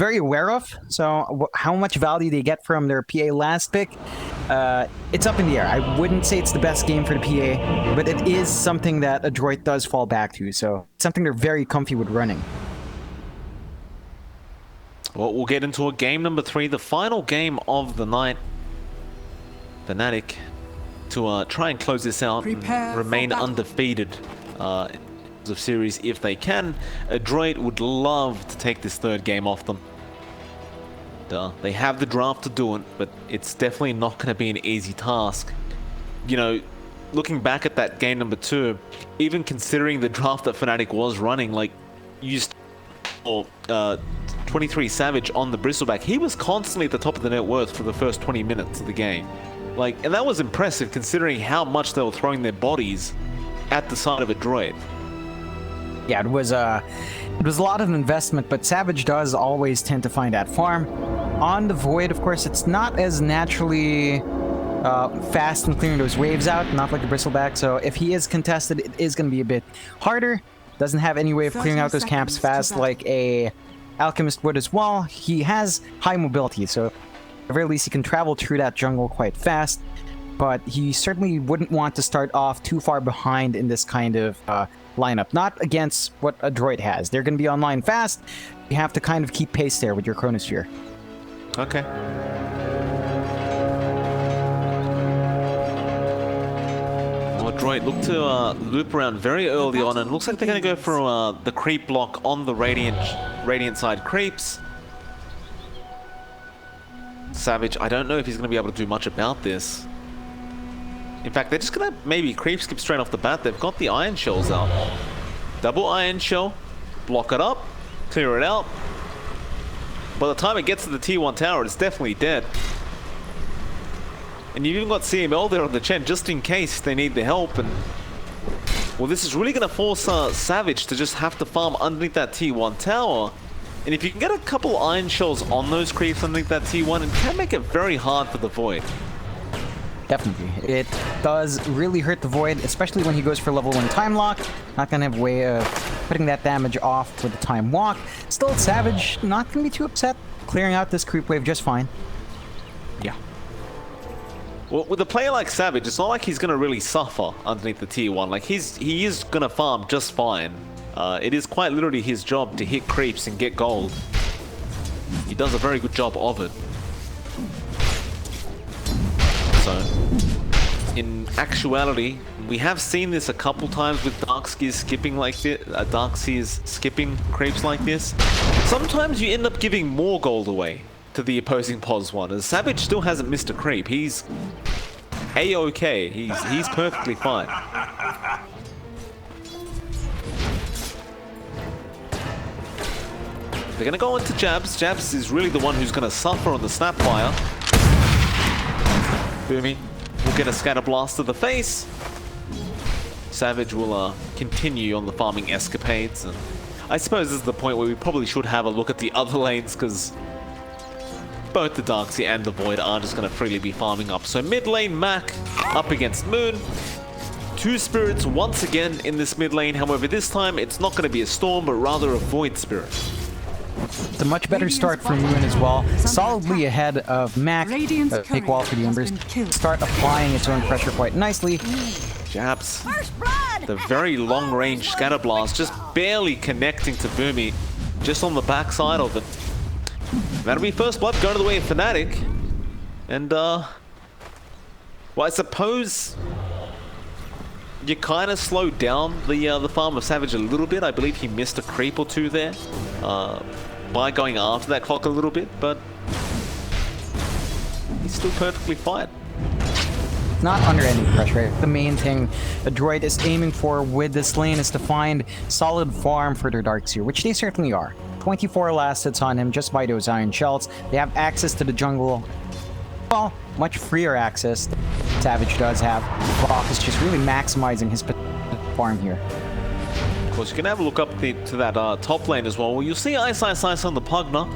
very aware of. So how much value they get from their PA last pick, it's up in the air. I wouldn't say it's the best game for the PA, but it is something that Adroit does fall back to. So it's something they're very comfy with running. Well, we'll get into a game number 3, the final game of the night. Fnatic to try and close this out and remain undefeated of series if they can. Adroit would love to take this third game off them. They have the draft to do it, but it's definitely not going to be an easy task. You know, looking back at that game number 2, even considering the draft that Fnatic was running, like, used 23 Savage on the Bristleback, he was constantly at the top of the net worth for the first 20 minutes of the game. Like, and that was impressive considering how much they were throwing their bodies at the side of Adroit. Yeah, it was a lot of investment, but Savage does always tend to find that farm. On the Void, of course, it's not as naturally fast in clearing those waves out, not like the Bristleback, so if he is contested, it is going to be a bit harder. Doesn't have any way of clearing out those camps fast like a Alchemist would as well. He has high mobility, so at the very least he can travel through that jungle quite fast, but he certainly wouldn't want to start off too far behind in this kind of lineup. Not against what Adroit has. They're going to be online fast. You have to kind of keep pace there with your Chronosphere. Okay. Well, Adroit look to loop around very early on, and it looks like they're going to go for the creep block on the Radiant side creeps. Savage, I don't know if he's going to be able to do much about this. In fact, they're just going to maybe creep skip straight off the bat. They've got the Iron Shells out. Double Iron Shell, block it up, clear it out. By the time it gets to the T1 tower, it's definitely dead. And you've even got CML there on the Chen just in case they need the help. And well, this is really going to force Savage to just have to farm underneath that T1 tower. And if you can get a couple Iron Shells on those creeps underneath that T1, it can make it very hard for the Void. Definitely. It does really hurt the Void, especially when he goes for level 1 time lock. Not going to have a way of putting that damage off with the time walk. Still, Savage not going to be too upset. Clearing out this creep wave just fine. Yeah. Well, with a player like Savage, it's not like he's going to really suffer underneath the tier 1. Like, he is going to farm just fine. It is quite literally his job to hit creeps and get gold. He does a very good job of it. So, in actuality, we have seen this a couple times with Darkseers skipping like this, Darkseers skipping creeps like this. Sometimes you end up giving more gold away to the opposing pos one, as Savage still hasn't missed a creep. He's A-okay. He's perfectly fine. They're gonna go into Jabs. Jabs is really the one who's gonna suffer on the Snapfire. Boomy will get a Scatter Blast to the face. Savage will continue on the farming escapades. And I suppose this is the point where we probably should have a look at the other lanes, because both the Darkseer and the Void are just going to freely be farming up. So mid lane Mac up against Moon. 2 Spirits once again in this mid lane. However, this time it's not going to be a Storm, but rather a Void Spirit. It's a much better start for Moon as well. Solidly ahead of Mac. Big wall for the Embers. Start applying its own pressure quite nicely. Jabs. The very long-range Scatter Blast just barely connecting to Boomy. Just on the backside of it. That'll be first blood going to the way of Fnatic. And, well, I suppose you kind of slowed down the farm of Savage a little bit. I believe he missed a creep or two there by going after that clock a little bit, but he's still perfectly fine. Not under any pressure. The main thing Adroit is aiming for with this lane is to find solid farm for their Darkseer, which they certainly are. 24 last hits on him just by those Iron Shells. They have access to the jungle. Well, much freer access Savage does have. Brock is just really maximizing his farm here. Of course, you can have a look up to that top lane as well. Well, you'll see Ice on the Pugna.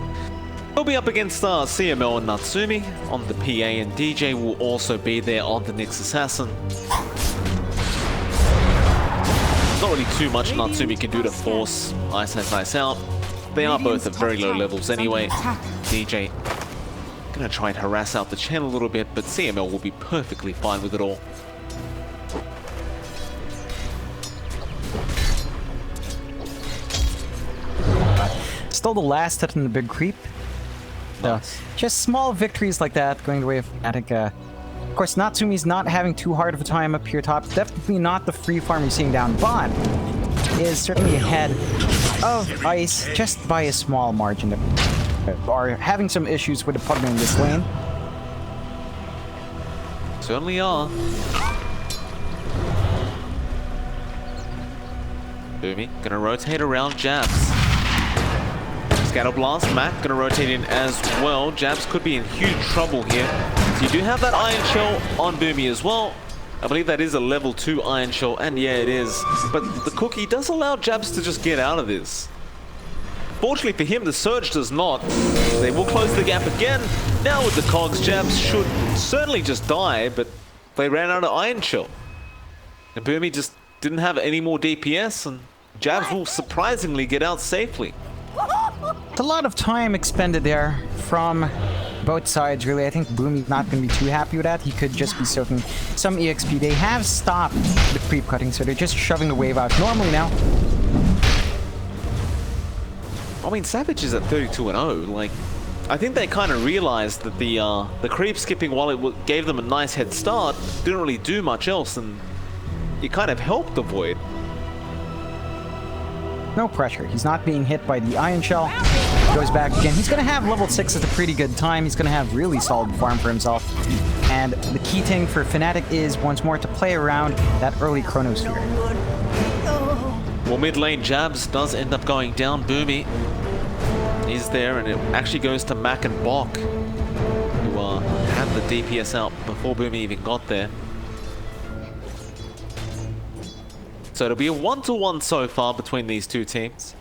He'll be up against CML and Natsumi on the PA, and DJ will also be there on the Nyx Assassin. There's not really too much Natsumi can do to force Ice out. They are both at very low levels anyway. DJ gonna try and harass out the channel a little bit, but CML will be perfectly fine with it all. Still the last hit in the big creep. So just small victories like that going the way of Fnatic. Of course, Natsumi's not having too hard of a time up here top. Definitely not the free farm you're seeing down bottom. Is certainly ahead of Ice just by a small margin. Are having some issues with the partner in this lane. Certainly are. Boomy gonna rotate around Jabs. Scatter Blast, Mac gonna rotate in as well. Jabs could be in huge trouble here. So you do have that Iron Shell on Boomy as well. I believe that is a level 2 Iron Shell, and yeah, it is. But the cookie does allow Jabs to just get out of this. Fortunately for him, the Surge does not. They will close the gap again. Now with the cogs, Jabs should certainly just die, but they ran out of Iron Shell. And Boomy just didn't have any more DPS, and Jabs will surprisingly get out safely. It's a lot of time expended there from both sides, really. I think Boomy's not going to be too happy with that. He could just be soaking some EXP. They have stopped the creep cutting, so they're just shoving the wave out normally now. I mean, Savage is at 32-0. Like, I think they kind of realized that the creep skipping, while it gave them a nice head start, didn't really do much else, and it kind of helped the Void. No pressure. He's not being hit by the Iron Shell. Goes back again. He's going to have level 6 at a pretty good time. He's going to have really solid farm for himself. And the key thing for Fnatic is, once more, to play around that early Chronosphere. Well, mid lane Jabs does end up going down. Boomy is there, and it actually goes to Mac and Bok, who had the DPS out before Boomy even got there. So it'll be a 1-1 so far between these two teams.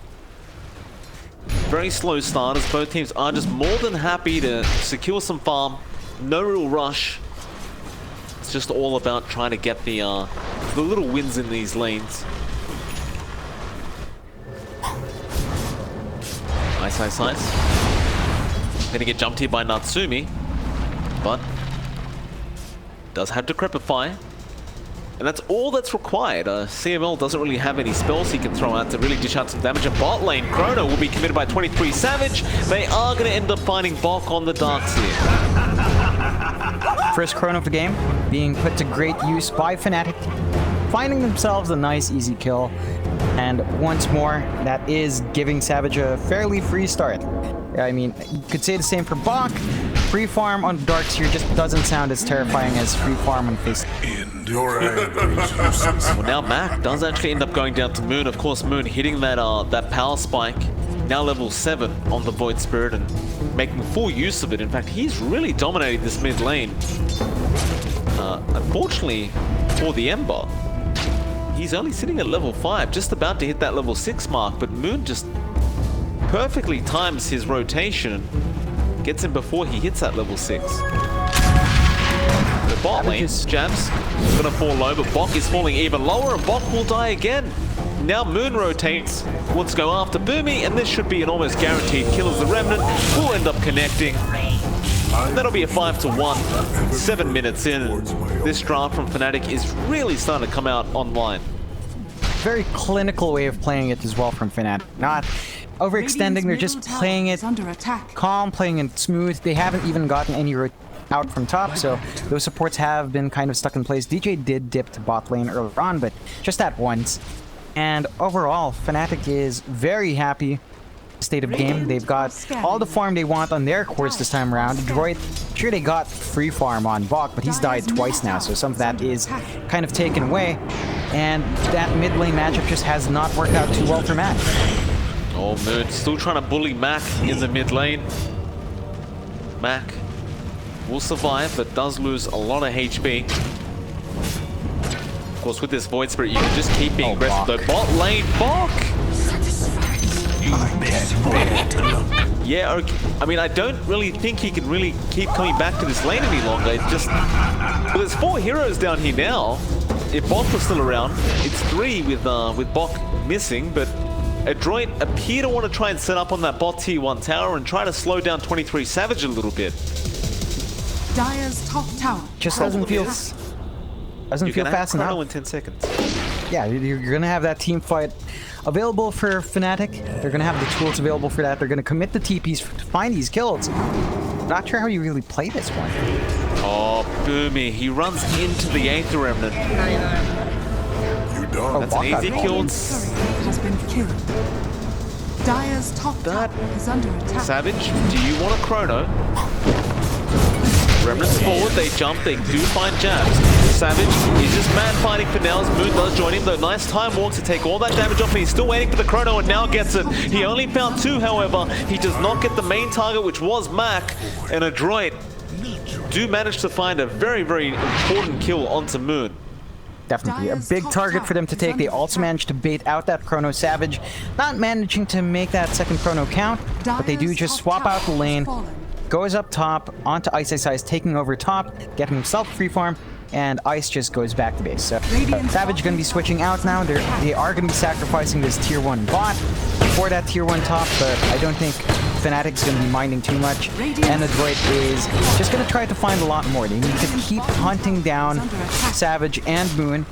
Very slow starters. Both teams are just more than happy to secure some farm. No real rush. It's just all about trying to get the little wins in these lanes. Nice. Gonna get jumped here by Natsumi, but does have Decrepify. And that's all that's required. CML doesn't really have any spells he can throw out to really dish out some damage. And bot lane, Chrono will be committed by 23 Savage. They are going to end up finding Bok on the Darks here. First Chrono of the game being put to great use by Fnatic. Finding themselves a nice, easy kill. And once more, that is giving Savage a fairly free start. I mean, you could say the same for Bok. Free farm on Darks here just doesn't sound as terrifying as free farm on Face. Well, now Mac does actually end up going down to Moon. Of course, Moon hitting that power spike. Now level 7 on the Void Spirit and making full use of it. In fact, he's really dominating this mid lane. Unfortunately for the Ember, he's only sitting at level 5, just about to hit that level 6 mark, but Moon just perfectly times his rotation, gets him before he hits that level 6. The bot lane, Jabs, is gonna fall low, but Bok is falling even lower, and Bok will die again. Now Moon rotates, wants to go after Boomy, and this should be an almost guaranteed kill as the Remnant will end up connecting. That'll be a 5-1, 7 minutes in. This draft from Fnatic is really starting to come out online. Very clinical way of playing it as well from Fnatic. Not overextending, they're just playing it calm, playing it smooth. They haven't even gotten any out from top, so those supports have been kind of stuck in place. DJ did dip to bot lane earlier on, but just that once. And overall, Fnatic is very happy state of game. They've got all the farm they want on their course this time around. Adroit, sure, they got free farm on Bok, but he's died twice now, so some of that is kind of taken away. And that mid lane matchup just has not worked out too well for Mac. Oh, Moon still trying to bully Mac in the mid lane. Mac will survive, but does lose a lot of HP. Of course, with this Void Spirit, you can just keep being aggressive. Though bot lane, Bok! Yeah, okay. I mean, I don't really think he can really keep coming back to this lane any longer. It's just... Well, there's 4 heroes down here now. If Bok was still around, it's 3 with Bok missing, but Adroit appear to want to try and set up on that bot tier 1 tower and try to slow down 23 Savage a little bit. Dire's top tower. Just doesn't feel fast enough. In 10 seconds. Yeah, you're gonna have that team fight available for Fnatic. They're gonna have the tools available for that. They're gonna commit the TPs to find these kills. Not sure how you really play this one. Oh, Boomy, he runs into the Aether Remnant. That's an easy kill. Has been killed. Dire's top tower is under attack. Savage, do you want a chrono? Remnants forward, they jump, they do find jabs. Savage is just mad fighting for now as Moon does join him, though nice time walk to take all that damage off, and he's still waiting for the chrono and now gets it. He only found 2, however. He does not get the main target, which was Mac, and Adroit do manage to find a very, very important kill onto Moon. Definitely a big target for them to take. They also managed to bait out that Chrono Savage, not managing to make that second Chrono count, but they do just swap out the lane, goes up top onto Ice, taking over top, getting himself free farm, and Ice just goes back to base. So Savage going to be switching out now. They are going to be sacrificing this tier 1 bot for that tier 1 top, but I don't think Fnatic's going to be minding too much, and Adroit is just going to try to find a lot more. They need to keep hunting down Savage and Moon,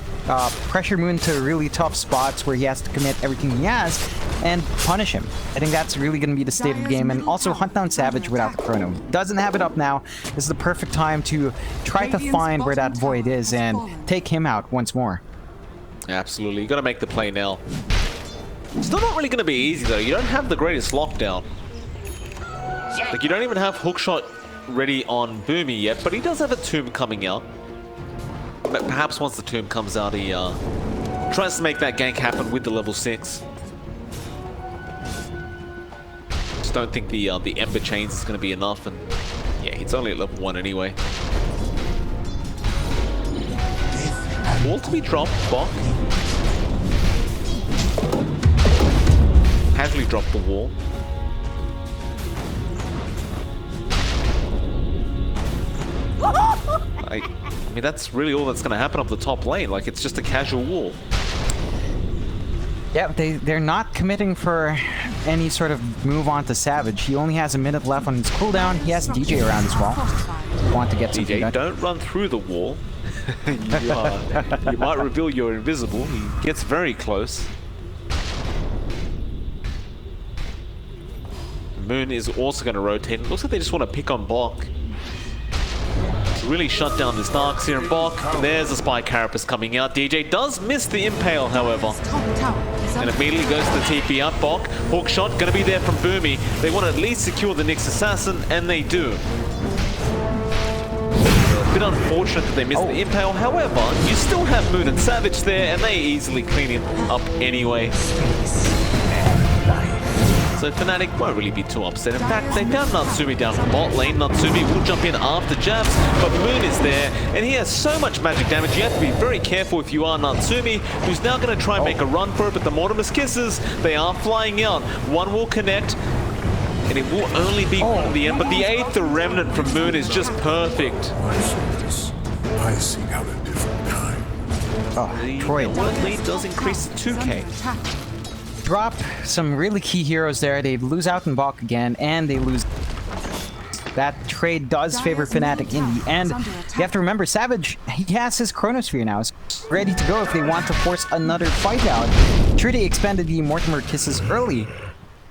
pressure Moon to really tough spots where he has to commit everything he has, and punish him. I think that's really going to be the state of the game, and also hunt down Savage without the chrono. Doesn't have it up now. This is the perfect time to try to find where that Void is and take him out once more. Absolutely, you got to make the play now. It's still not really going to be easy though. You don't have the greatest lockdown. Like, you don't even have hookshot ready on Boomy yet, but he does have a tomb coming out. But perhaps once the tomb comes out, he tries to make that gank happen with the level 6. Just don't think the Ember Chains is going to be enough, and yeah, it's only at level 1 anyway. Wall to be dropped, Bok. Casually dropped the wall. I mean, that's really all that's going to happen up the top lane. Like, it's just a casual wall. Yeah, they're not committing for any sort of move on to Savage. He only has a minute left on his cooldown. He has DJ around as well. Want to get something DJ, don't run through the wall. You might reveal you're invisible. He gets very close. Moon is also going to rotate. It looks like they just want to pick on Bok. Really shut down this Dark Serum Bok. There's a Spy Carapace coming out. DJ does miss the Impale, however. And immediately goes to the TP up. Bok, hookshot, going to be there from Boomy. They want to at least secure the Nyx Assassin, and they do. A bit unfortunate that they missed the Impale. However, you still have Moon and Savage there, and they easily clean him up anyway. So Fnatic won't really be too upset. In fact, they found Natsumi down from bot lane. Natsumi will jump in after jabs, but Moon is there, and he has so much magic damage. You have to be very careful if you are Natsumi, who's now going to try and make a run for it, but the Mortimer's Kisses, they are flying out. One will connect, and it will only be one in the end, but the Aether Remnant from Moon is just perfect. I seek out a different kind. The one lead does increase to 2k. Drop some really key heroes there. They lose out in Bok again, and they lose. That trade does favor Fnatic in the end. You have to remember, Savage, he has his Chronosphere now. He's ready to go if they want to force another fight out. Sure, they expended the Mortimer Kisses early,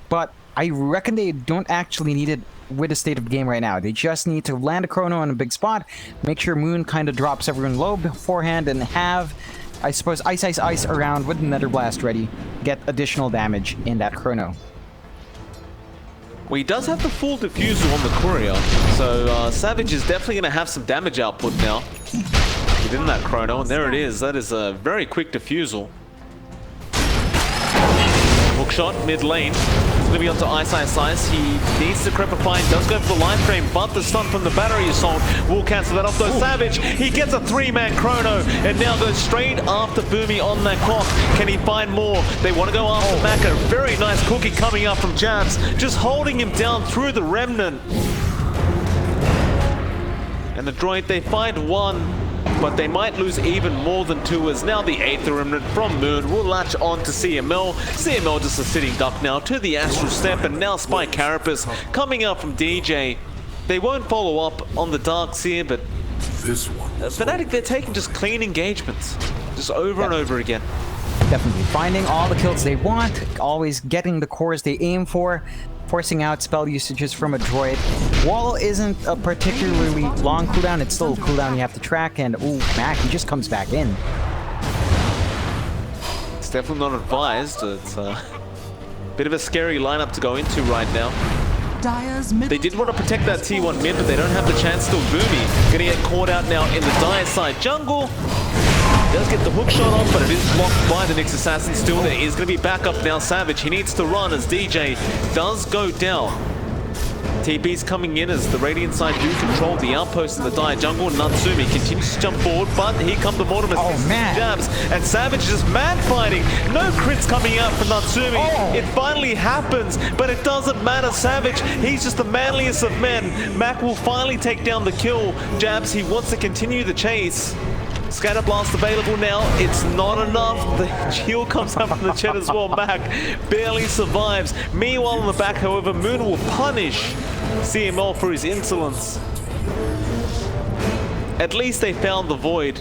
but I reckon they don't actually need it with the state of the game right now. They just need to land a Chrono on a big spot, make sure Moon kind of drops everyone low beforehand, and have, I suppose, Ice around with the Nether Blast ready. Get additional damage in that Chrono. Well, he does have the full diffusal on the Courier, so Savage is definitely going to have some damage output now within that Chrono, and there it is. That is a very quick diffusal. Hookshot mid lane. It's going to be onto Ice. He needs to Crepify, does go for the life frame, but the stun from the battery assault will cancel that off. Though Savage, he gets a 3-man Chrono and now goes straight after Boomy on that clock. Can he find more? They want to go after Maka. Very nice cookie coming up from Jabs, just holding him down through the Remnant. And Adroit, they find one. but they might lose even more than 2 as now the 8th remnant from Moon will latch on to CML. CML just a sitting duck now to the Astral Step, and now Spy Carapace coming up from DJ. They won't follow up on the Dark Seer, but This one. Fnatic, they're taking just clean engagements, just over and over again. Definitely finding all the kills they want, always getting the cores they aim for, forcing out spell usages from Adroit. Wall isn't a particularly long cooldown, it's still a cooldown you have to track, and ooh, Mac, he just comes back in. It's definitely not advised. It's a bit of a scary lineup to go into right now. They did want to protect that T1 mid, but they don't have the chance. Still Boomy gonna get caught out now in the Dire side jungle. Does get the hook shot off, but it is blocked by the Nyx Assassin. Still, there is going to be backup now. Savage, he needs to run as DJ does go down. TP's coming in as the Radiant side do control the outpost in the Dire jungle. Natsumi continues to jump forward, but here come the Mortimer. Jabs, and Savage just man fighting. No crits coming out for Natsumi. It finally happens, but it doesn't matter. Savage, he's just the manliest of men. Mac will finally take down the kill. Jabs, he wants to continue the chase. Scatter Blast available now. It's not enough. The shield comes up from the chat as well. Mac barely survives. Meanwhile, in the back, however, Moon will punish CML for his insolence. At least they found the void.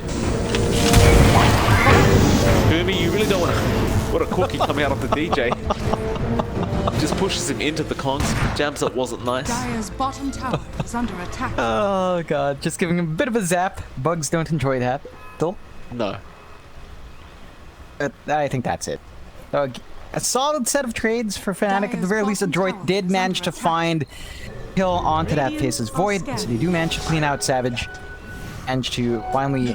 Boomy, you really don't want to... What a cookie coming out of the DJ. Just pushes him into the cons. Jabs that wasn't nice. Dire's bottom tower is under attack. Oh god, just giving him a bit of a zap. Bugs don't enjoy that. Still? No. I think that's it. A solid set of trades for Fnatic. At the very least, Adroit did manage to find kill onto that Face's Void, so they do manage to clean out Savage. Managed to finally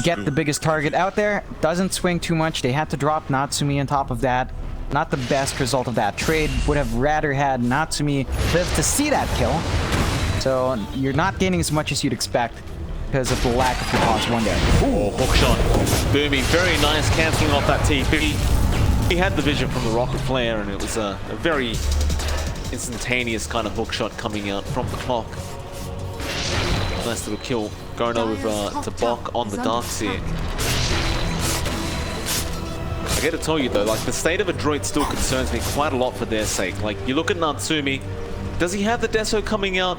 get the biggest target out there. Doesn't swing too much. They had to drop Natsumi on top of that. Not the best result of that trade. Would have rather had Natsumi live to see that kill. So you're not gaining as much as you'd expect because of the lack of the pause one there. Ooh, hook shot. Boomy, very nice, cancelling off that TP. He had the vision from the rocket flare, and it was a very instantaneous kind of hook shot coming out from the clock. Nice little kill going over to Bok on the Darkseer. I gotta tell you though, like the state of Adroit still concerns me quite a lot for their sake. Like you look at Natsumi, does he have the Deso coming out?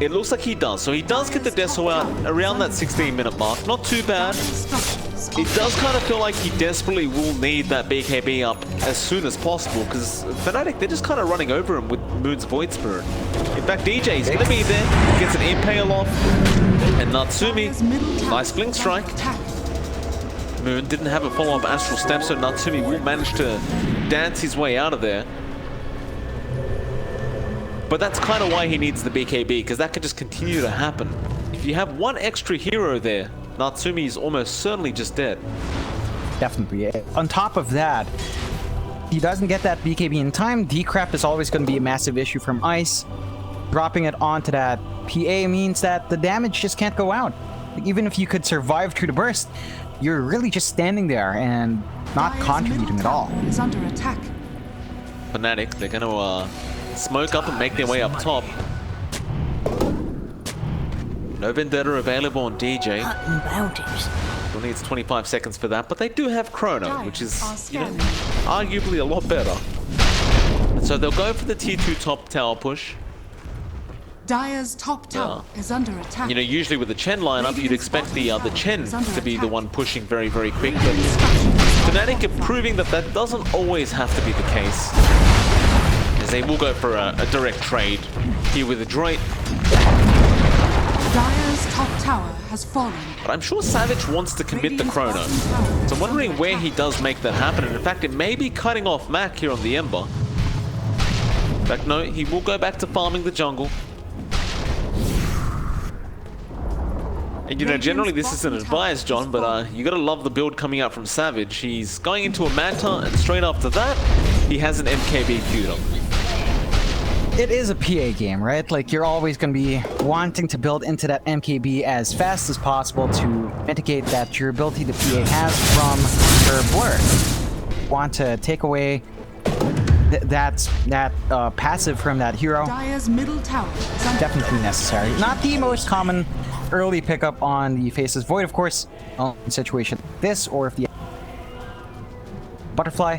It looks like he does. So he does get the Deso out around that 16-minute mark. Not too bad. It does kind of feel like he desperately will need that BKB up as soon as possible because Fnatic, they're just kind of running over him with Moon's Void Spirit. In fact, DJ is going to be there, gets an Impale off, and Natsumi, nice Blink Strike. Moon didn't have a follow-up Astral Step, so Natsumi will manage to dance his way out of there. But that's kind of why he needs the BKB, because that can just continue to happen. If you have one extra hero there, Natsumi is almost certainly just dead. Definitely. On top of that, he doesn't get that BKB in time. Decrep is always going to be a massive issue from Ice. Dropping it onto that PA means that the damage just can't go out. Even if you could survive through the burst, you're really just standing there and not contributing at all. Is under attack. Fnatic, they're going to smoke up and make their way up top. No Vendetta available on DJ. Still needs 25 seconds for that, but they do have Chrono, which is, you know, arguably a lot better. And so they'll go for the tier 2 top tower push. Dire's top tower is under attack. You know, usually with the Chen lineup, you'd expect the Chen to be the one pushing very, very quick, but Fnatic are proving that that doesn't always have to be the case. As they will go for a direct trade here with Adroit. Dire's top tower has fallen. But I'm sure Savage wants to commit the Chrono. So I'm wondering where he does make that happen. And in fact, it may be cutting off Mac here on the Ember. In fact, no, he will go back to farming the jungle. And you know, generally this isn't advised, John, but you gotta love the build coming out from Savage. He's going into a Manta, and straight after that, he has an MKB queued up. It is a PA game, right? Like, you're always going to be wanting to build into that MKB as fast as possible to mitigate that durability the PA has from her blur. Want to take away that passive from that hero. Dire's middle tower is under Definitely necessary. Not the most common early pickup on the Faceless Void, of course. In situation like this, or if the Butterfly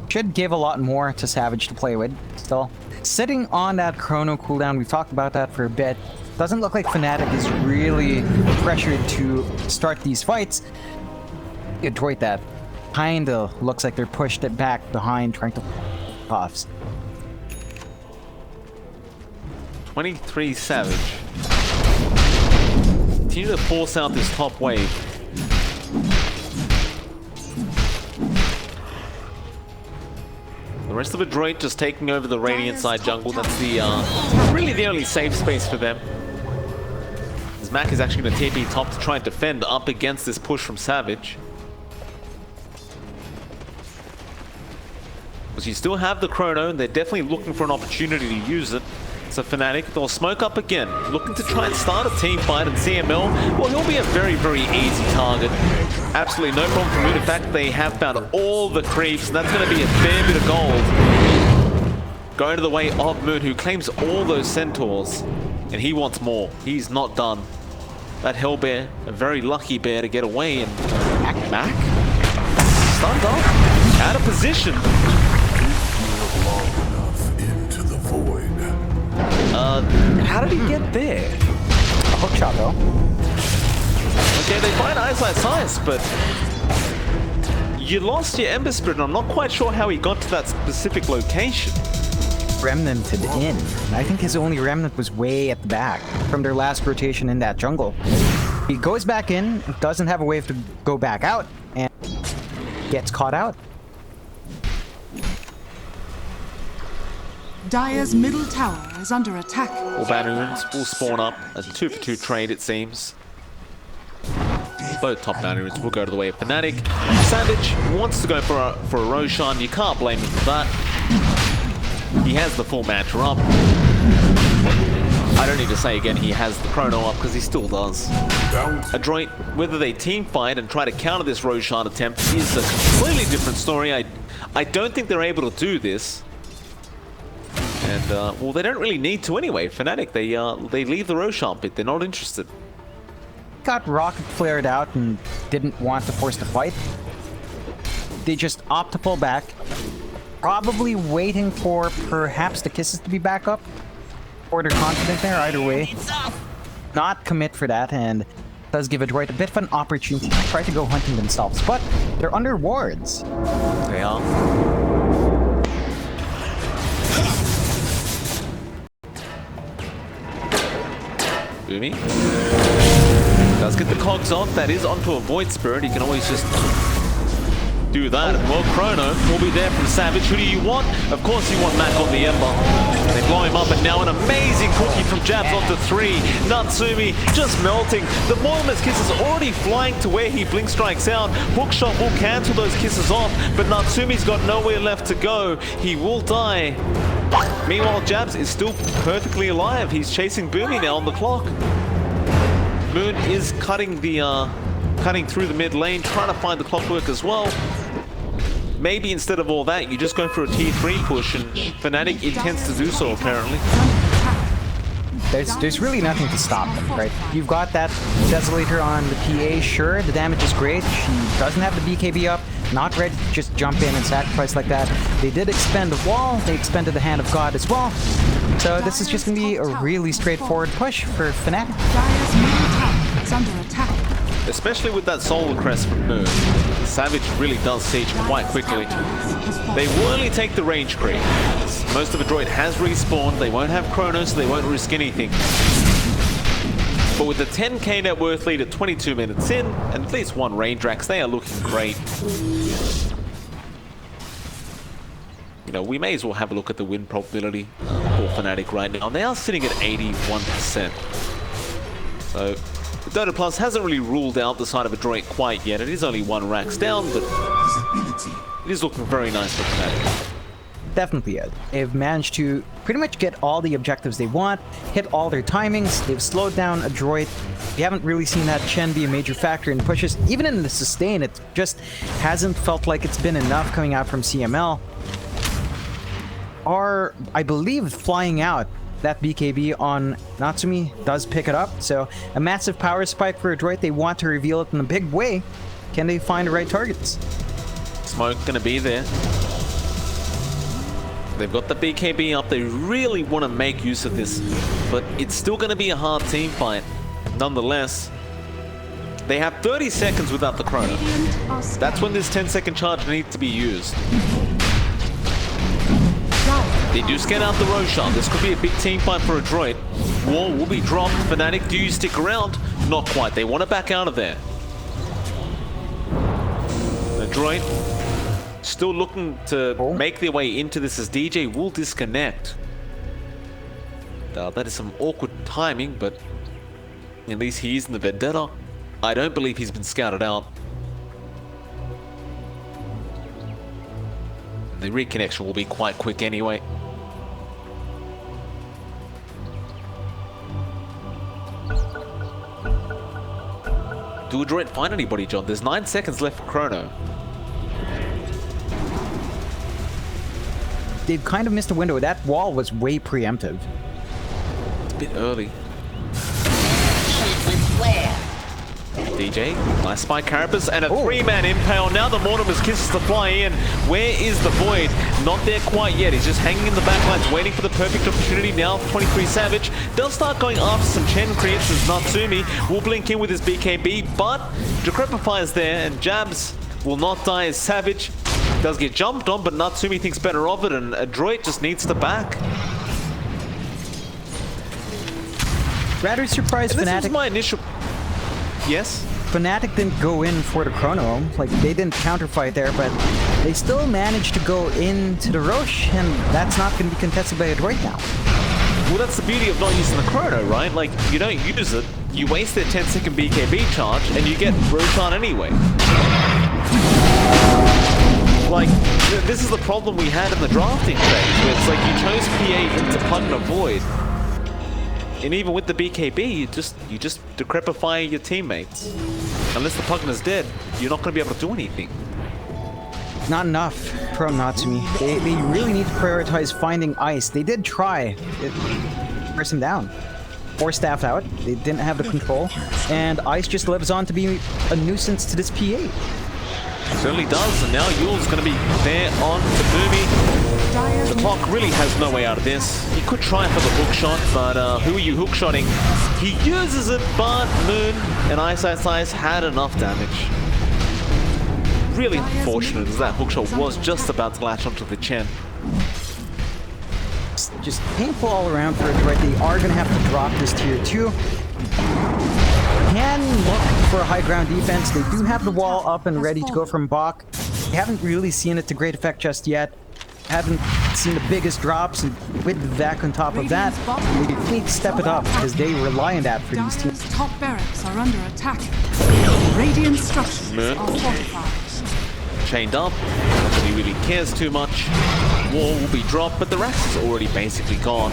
should give a lot more to Savage to play with. Still, sitting on that Chrono cooldown, we've talked about that for a bit. Doesn't look like Fnatic is really pressured to start these fights. Adroit that. Kinda looks like they're pushed it back behind, trying to puffs. 23 Savage. Continue to force out this top wave. The rest of Adroit just taking over the Radiant side jungle. That's the really the only safe space for them. As Mac is actually going to TP top to try and defend up against this push from Savage. Because you still have the Chrono, and they're definitely looking for an opportunity to use it. So Fnatic, they'll smoke up again, looking to try and start a team fight in CML. Well, he'll be a very, very easy target. Absolutely no problem for Moon. In fact, they have found all the creeps, and that's going to be a fair bit of gold. Going to the way of Moon, who claims all those centaurs, and he wants more. He's not done. That Hell Bear, a very lucky bear to get away, and Mac? Stunned up, out of position. How did he get there? A hook shot, though. Okay, they find Eyesight Ice, but you lost your Ember Spirit, and I'm not quite sure how he got to that specific location. Remnanted in. I think his only remnant was way at the back from their last rotation in that jungle. He goes back in, doesn't have a wave to go back out, and gets caught out. Dire's middle tower is under attack. All Bannerons will spawn up. A 2-for-2 trade, it seems. Both top Bannerons will go to the way of Fnatic. Savage wants to go for a Roshan. You can't blame him for that. He has the full match up. I don't need to say again he has the Chrono up, because he still does. Adroit, whether they team fight and try to counter this Roshan attempt is a completely different story. I don't think they're able to do this. And, well, they don't really need to anyway. Fnatic, they leave the Roshan pit. They're not interested. Got rocket flared out and didn't want to force the fight. They just opt to pull back. Probably waiting for perhaps the kisses to be back up. Or they're confident there, either way. Not commit for that, and does give Adroit a bit of an opportunity to try to go hunting themselves. But they're under wards. They are. Boomy does get the cogs off. That is onto a Void Spirit. He can always just do that. And well, Chrono will be there from Savage. Who do you want? Of course you want Mac on the Ember. They blow him up, and now an amazing cookie from Jabs onto 3. Natsumi just melting. The Moila's kiss is already flying to where he blink strikes out. Hookshot will cancel those kisses off, but Natsumi's got nowhere left to go. He will die. Meanwhile, Jabs is still perfectly alive. He's chasing Boomy now on the clock. Moon is cutting through the mid lane, trying to find the clockwork as well. Maybe instead of all that, you just go for a T3 push, and Fnatic intends to do so apparently. There's really nothing to stop them, right? You've got that Desolator on the PA, sure, the damage is great. She doesn't have the BKB up, not ready to just jump in and sacrifice like that. They did expend the wall, they expended the Hand of God as well. So this is just going to be a really straightforward push for Fnatic. Dire's middle tower is under attack. Especially with that Solar Crest from Moon. Savage really does siege quite quickly. They will only take the range creep. Most of Adroit has respawned. They won't have Chrono, so they won't risk anything. But with the 10k net worth lead at 22 minutes in, and at least one range rax, they are looking great. You know, we may as well have a look at the win probability for Fnatic right now. They are sitting at 81%. So Dota Plus hasn't really ruled out the side of Adroit quite yet. It is only one rax down, but it is looking very nice for Fnatic. Definitely is. They've managed to pretty much get all the objectives they want, hit all their timings, they've slowed down Adroit. We haven't really seen that Chen be a major factor in pushes. Even in the sustain, it just hasn't felt like it's been enough coming out from CML. are, I believe, flying out. That BKB on Natsumi does pick it up, so a massive power spike for Adroit. They want to reveal it in a big way. Can they find the right targets? Smoke gonna be there. They've got the BKB up. They really want to make use of this, but it's still gonna be a hard team fight. Nonetheless, they have 30 seconds without the chrono. That's when this 10-second charge needs to be used. They do scan out the Roshan. This could be a big team fight for Adroit. Wall will be dropped. Fnatic, do you stick around? Not quite. They want to back out of there. Adroit still looking to make their way into this as DJ will disconnect. That is some awkward timing, but at least he is in the vendetta. I don't believe he's been scouted out. The reconnection will be quite quick anyway. Do Adroit find anybody, John? There's 9 seconds left for chrono. They've kind of missed a window. That wall was way preemptive. It's a bit early. DJ, nice spike Carapace, and a 3-man impale. Now the Mortimer's kisses to fly in. Where is the Void? Not there quite yet. He's just hanging in the backlines, waiting for the perfect opportunity. Now 23 Savage does start going after some Chen creeps as Natsumi will blink in with his BKB, but Decrepify is there, and Jabs will not die as Savage does get jumped on, but Natsumi thinks better of it, and Adroit just needs to back. Rather surprised And Fnatic. this was my initial... Yes? Fnatic didn't go in for the chrono. Like, they didn't counterfight there, but they still managed to go into the Roche, and that's not going to be contested by Adroit now. Well, that's the beauty of not using the chrono, right? Like, you don't use it, you waste their 10-second BKB charge, and you get Roshan anyway. Like, this is the problem we had in the drafting phase, where it's like you chose PA into Plug and Avoid. And even with the BKB, you just decrepify your teammates. Unless the Pugna's dead, you're not going to be able to do anything. Not enough from Natsumi. They really need to prioritize finding Ice. They did try. Press him down. 4 staff out. They didn't have the control. And Ice just lives on to be a nuisance to this PA. Certainly does, and now Yule's going to be there on Tabumi. The clock really has no way out of this. He could try for the hook shot, but who are you hook shotting? He uses it, but Moon and Ice had enough damage. Really unfortunate as that hook shot was just about to latch onto the Chen. Just painful all around for Adroit. They are going to have to drop this tier 2. Can look for a high ground defense. They do have the wall up and ready to go from Bach. They haven't really seen it to great effect just yet. Haven't seen the biggest drops, and with the Vac on top of that, they need to step it up because they rely on that for these teams. Dire's top barracks are under attack. Radiant structures Moon. are fortified. Chained up. Nobody really cares too much. Wall will be dropped, but the Rax is already basically gone.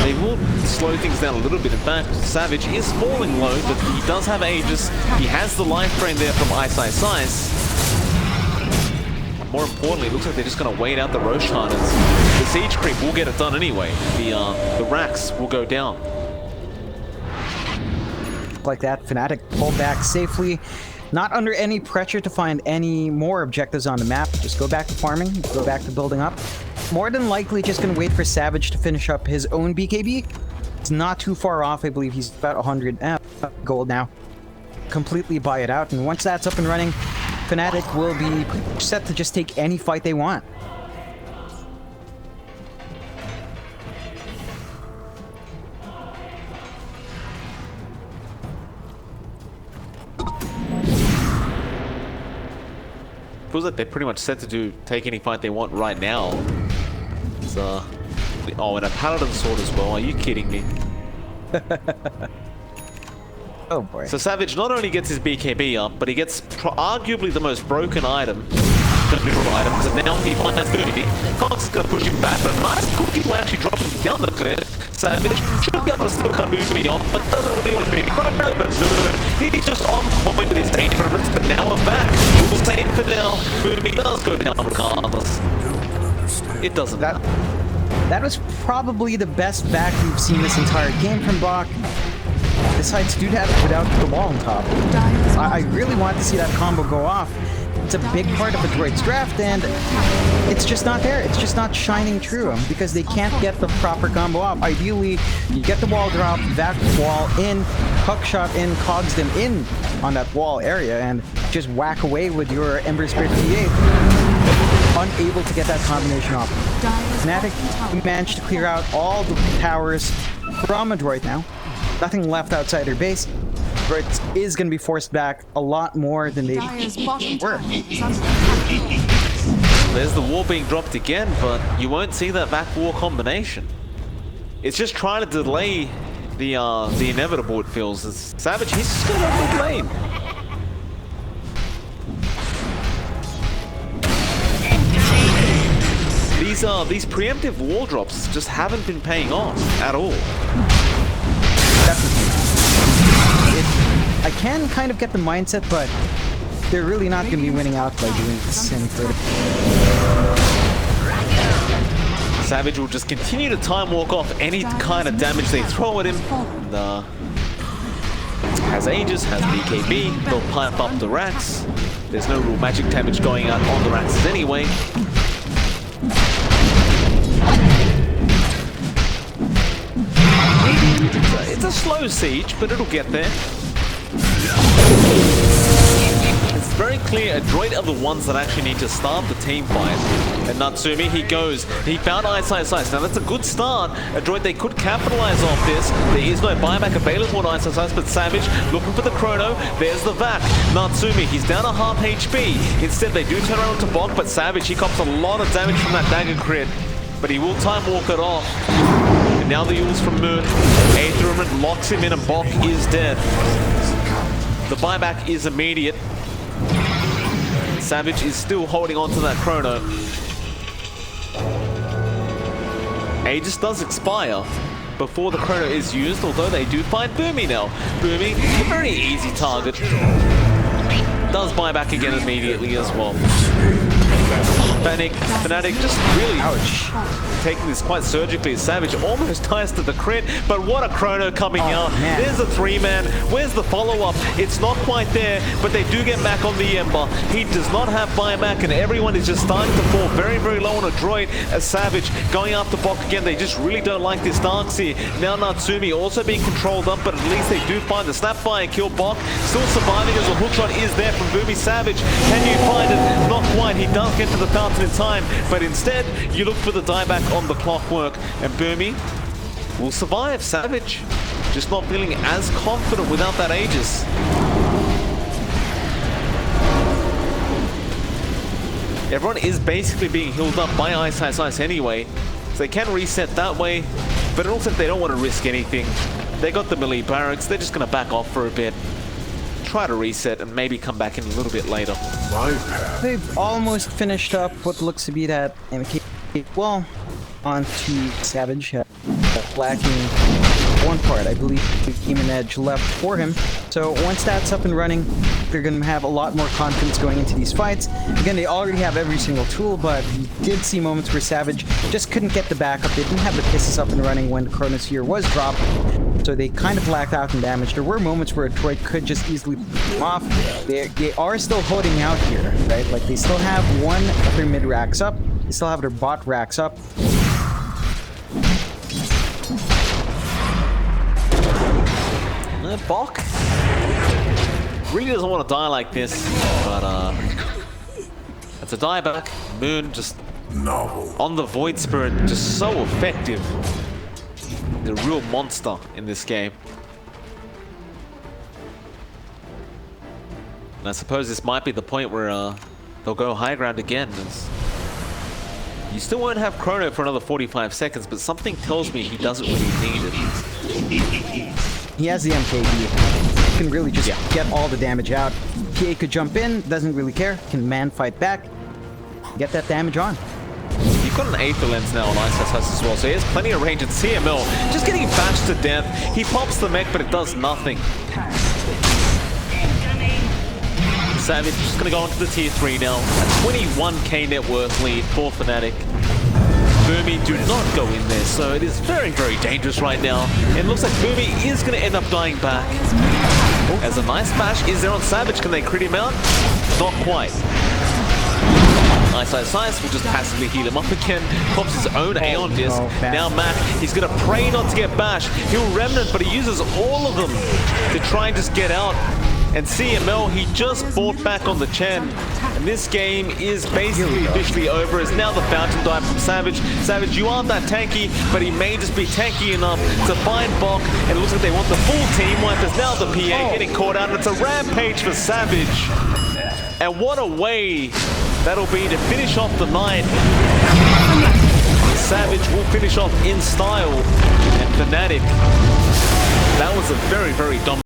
They will slow things down a little bit. In fact, Savage is falling low, but he does have Aegis. He has the life drain there from Ice. More importantly, it looks like they're just going to wait out the Roshan. The siege creep will get it done anyway. The Rax will go down. Like that, Fnatic pulled back safely. Not under any pressure to find any more objectives on the map. Just go back to farming, go back to building up. More than likely just going to wait for Savage to finish up his own BKB. It's not too far off. I believe he's about 100 gold now. Completely buy it out, and once that's up and running, Fnatic will be set to just take any fight they want. Feels like they're pretty much set to take any fight they want right now. It's, oh, and a Paladin Sword as well. Are you kidding me? Oh boy. So Savage not only gets his BKB up, but he gets arguably the most broken item. Items, and now he finds Moody. Cox is going to push him back, but nice cookie will actually drop him down the cliff. Savage should be able to still cut Moody off, but doesn't really want to be but he's just on point with his dangerous, but now we're back. We'll say it for now. Moody does go down regardless. It doesn't matter. That was probably the best back we've seen this entire game from Bach. Decides to do that without the wall on top. I really want to see that combo go off. It's a big part of Adroit's draft, and it's just not there. It's just not shining through because they can't get the proper combo off. Ideally, you get the wall drop, that wall in, hook shot in, cogs them in on that wall area, and just whack away with your Ember Spirit T8. Unable to get that combination off. Fnatic managed to clear out all the towers from Adroit now. Nothing left outside their base. Adroit is going to be forced back a lot more than they were. There's the wall being dropped again, but you won't see that back wall combination. It's just trying to delay the inevitable, it feels. As Savage, he's just going to mid lane. These preemptive wall drops just haven't been paying off at all. I can kind of get the mindset, but they're really not going to be winning out by doing this any further. Savage will just continue to time walk off any kind of damage they throw at him. And, has Aegis, has BKB, they'll pipe up the racks. There's no real magic damage going out on the racks anyway. It's a slow siege, but it'll get there. It's very clear Adroit are the ones that actually need to start the team fight. And Natsumi, he found Ice. Now that's a good start. Adroit, they could capitalize off this. There is no buyback available on Ice, but Savage looking for the chrono. There's the vac. Natsumi, he's down a half HP. Instead, they do turn around to Bok, but Savage, he cops a lot of damage from that dagger crit. But he will time walk it off. And now the ults from Moon. Adroit locks him in and Bok is dead. The buyback is immediate. Savage is still holding on to that chrono. Aegis does expire before the chrono is used, although they do find Boomy now. Boomy, a very easy target. Does buy back again immediately as well. Fnatic just really taking this quite surgically. Savage almost ties to the crit, but what a chrono coming out. Man. There's a 3-man. Where's the follow-up? It's not quite there, but they do get back on the Ember. He does not have buyback, and everyone is just starting to fall very, very low on Adroit. As Savage going after Bok again, they just really don't like this Darkseer. Now Natsumi also being controlled up, but at least they do find the Snapfire and kill Bok. Still surviving as a hookshot is there from Boomy. Savage, can you find it? Not quite. He does get to the fountain in time, but instead you look for the dieback on the clockwork, and Boomy will survive. Savage just not feeling as confident without that Aegis. Everyone is basically being healed up by Ice anyway, so they can reset that way, but it also they don't want to risk anything. They got the melee barracks, they're just going to back off for a bit. Try to reset and maybe come back in a little bit later. They've almost finished up what looks to be that MK wall onto Savage, lacking one part. I believe the Demon Edge left for him. So once that's up and running, they're going to have a lot more confidence going into these fights. Again, they already have every single tool, but you did see moments where Savage just couldn't get the backup. They didn't have the Kisses up and running when Chronosphere was dropped. So they kind of lacked out in damage. There were moments where Adroit could just easily pull them off. They are still holding out here, right? Like, they still have one of their mid racks up. They still have their bot racks up. Bok really doesn't want to die like this, but it's a dieback. Moon just on the Void Spirit, just so effective. The real monster in this game. And I suppose this might be the point where they'll go high ground again. You still won't have Chrono for another 45 seconds, but something tells me he doesn't really need it. He has the MKB. He can really just get all the damage out. PA could jump in, doesn't really care. Can man fight back, get that damage on. You've got an Aether Lens now on Ice as well, so he has plenty of range at CML. Just getting bashed to death. He pops the mech, but it does nothing. Savage just going to go into the tier 3 now. A 21k net worth lead for Fnatic. Boomy do not go in there, so it is very, very dangerous right now. It looks like Boomy is going to end up dying back. As a nice bash is there on Savage. Can they crit him out? Not quite. Nice will just passively heal him up again. Pops his own Aeon Disc. Now Mac, he's going to pray not to get bashed. He'll Remnant, but he uses all of them to try and just get out. And CML, he just fought back on the Chen. And this game is basically officially over, as now the Fountain dive from Savage. Savage, you aren't that tanky, but he may just be tanky enough to find Bok. And it looks like they want the full team wipe, as now the PA getting caught out. And it's a rampage for Savage. And what a way that'll be to finish off the night. Savage will finish off in style. And Fnatic, that was a very, very dominant